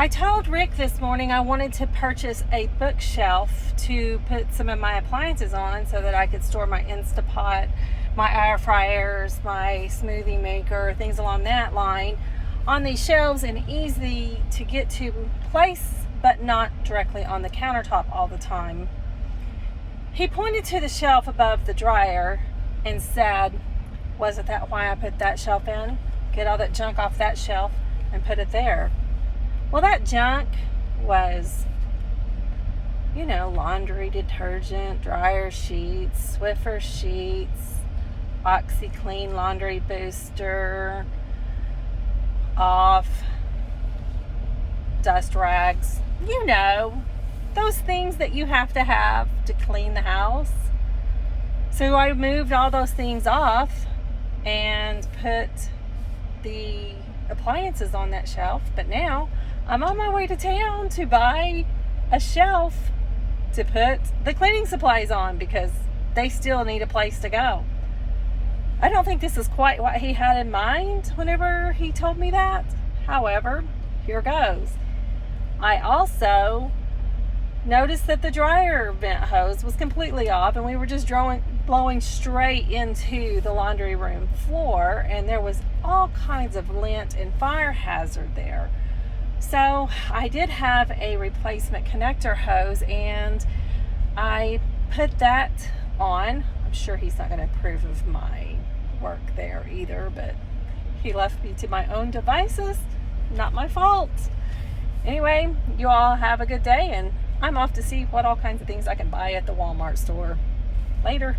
I told Rick this morning I wanted to purchase a bookshelf to put some of my appliances on so that I could store my Instapot, my air fryers, my smoothie maker, things along that line on these shelves and easy to get to place, but not directly on the countertop all the time. He pointed to the shelf above the dryer and said, "Wasn't that why I put that shelf in? Get all that junk off that shelf and put it there." Well, that junk was, laundry detergent, dryer sheets, Swiffer sheets, OxyClean laundry booster, off, dust rags, those things that you have to clean the house. So I moved all those things off and put the appliances on that shelf, but now I'm on my way to town to buy a shelf to put the cleaning supplies on because they still need a place to go. I don't think this is quite what he had in mind whenever he told me that. However, here goes. I also noticed that the dryer vent hose was completely off and we were just blowing straight into the laundry room floor, and there was all kinds of lint and fire hazard there. So I did have a replacement connector hose and I put that on. I'm sure he's not going to approve of my work there either, but he left me to my own devices. Not my fault. Anyway, you all have a good day, and I'm off to see what all kinds of things I can buy at the Walmart store. Later.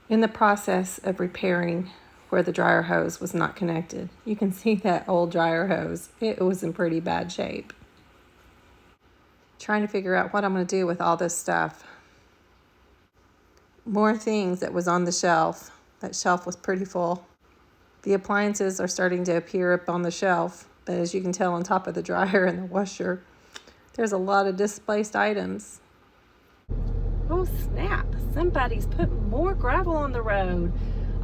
In the process of repairing where the dryer hose was not connected, you can see that old dryer hose. It was in pretty bad shape. Trying to figure out what I'm going to do with all this stuff. More things that was on the shelf. That shelf was pretty full. The appliances are starting to appear up on the shelf, but as you can tell on top of the dryer and the washer, there's a lot of displaced items. Oh snap, somebody's putting more gravel on the road.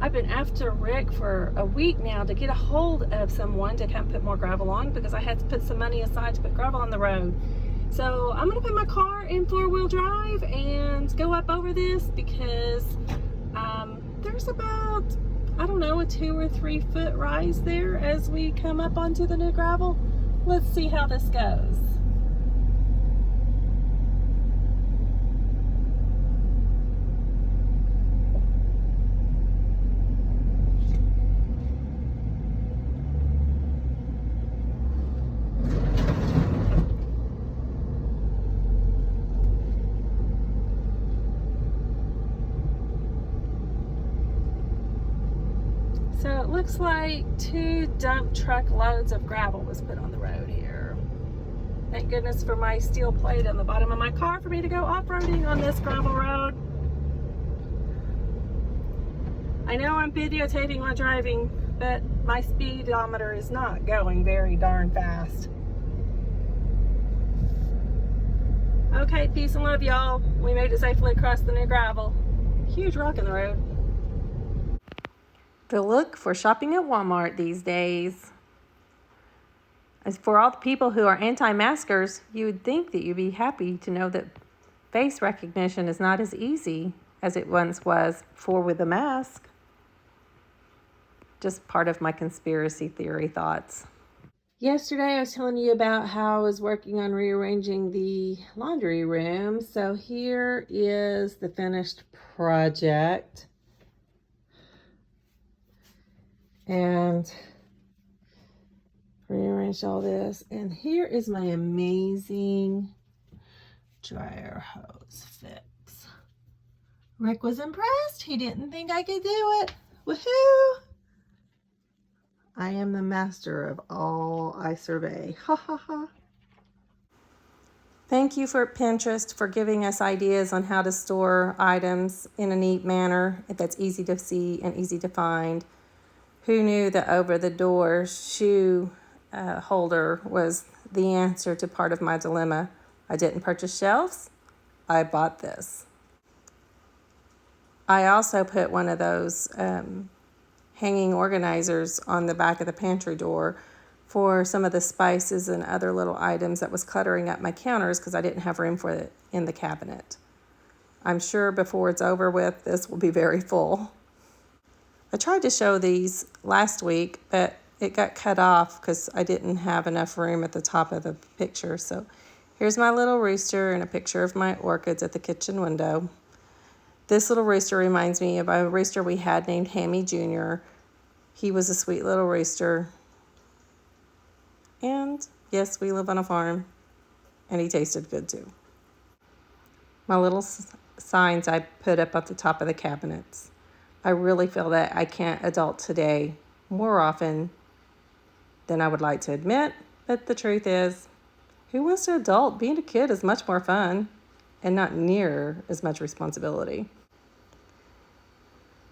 I've been after Rick for a week now to get a hold of someone to come put more gravel on because I had to put some money aside to put gravel on the road. So I'm going to put my car in 4-wheel drive and go up over this because there's about, a 2 or 3 foot rise there as we come up onto the new gravel. Let's see how this goes. So it looks like 2 dump truck loads of gravel was put on the road here. Thank goodness for my steel plate on the bottom of my car for me to go off-roading on this gravel road. I know I'm videotaping while driving, but my speedometer is not going very darn fast. Okay, peace and love, y'all. We made it safely across the new gravel. Huge rock in the road. The look for shopping at Walmart these days. As for all the people who are anti-maskers, you would think that you'd be happy to know that face recognition is not as easy as it once was before with a mask. Just part of my conspiracy theory thoughts. Yesterday I was telling you about how I was working on rearranging the laundry room. So here is the finished project. And rearrange all this. And here is my amazing dryer hose fix. Rick was impressed. He didn't think I could do it. Woohoo! I am the master of all I survey. Ha ha ha. Thank you for Pinterest for giving us ideas on how to store items in a neat manner that's easy to see and easy to find. Who knew that over the door shoe holder was the answer to part of my dilemma? I didn't purchase shelves. I bought this. I also put one of those hanging organizers on the back of the pantry door for some of the spices and other little items that was cluttering up my counters because I didn't have room for it in the cabinet. I'm sure before it's over with, this will be very full. I tried to show these last week, but it got cut off because I didn't have enough room at the top of the picture. So here's my little rooster and a picture of my orchids at the kitchen window. This little rooster reminds me of a rooster we had named Hammy Jr. He was a sweet little rooster. And yes, we live on a farm, and he tasted good too. My little signs I put up at the top of the cabinets. I really feel that I can't adult today more often than I would like to admit, but the truth is, who wants to adult? Being a kid is much more fun and not near as much responsibility.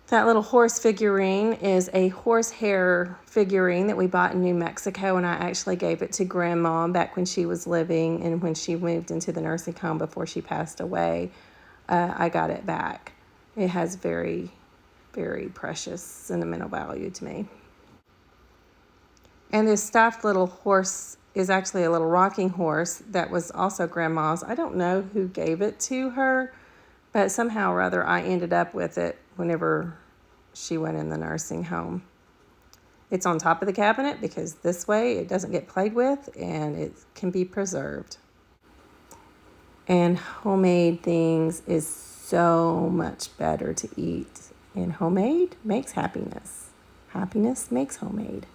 That little horse figurine is a horsehair figurine that we bought in New Mexico, and I actually gave it to Grandma back when she was living and when she moved into the nursing home before she passed away. I got it back. It has very, very precious sentimental value to me. And this stuffed little horse is actually a little rocking horse that was also Grandma's. I don't know who gave it to her, but somehow or other I ended up with it whenever she went in the nursing home. It's on top of the cabinet because this way it doesn't get played with and it can be preserved. And homemade things is so much better to eat. And homemade makes happiness. Happiness makes homemade.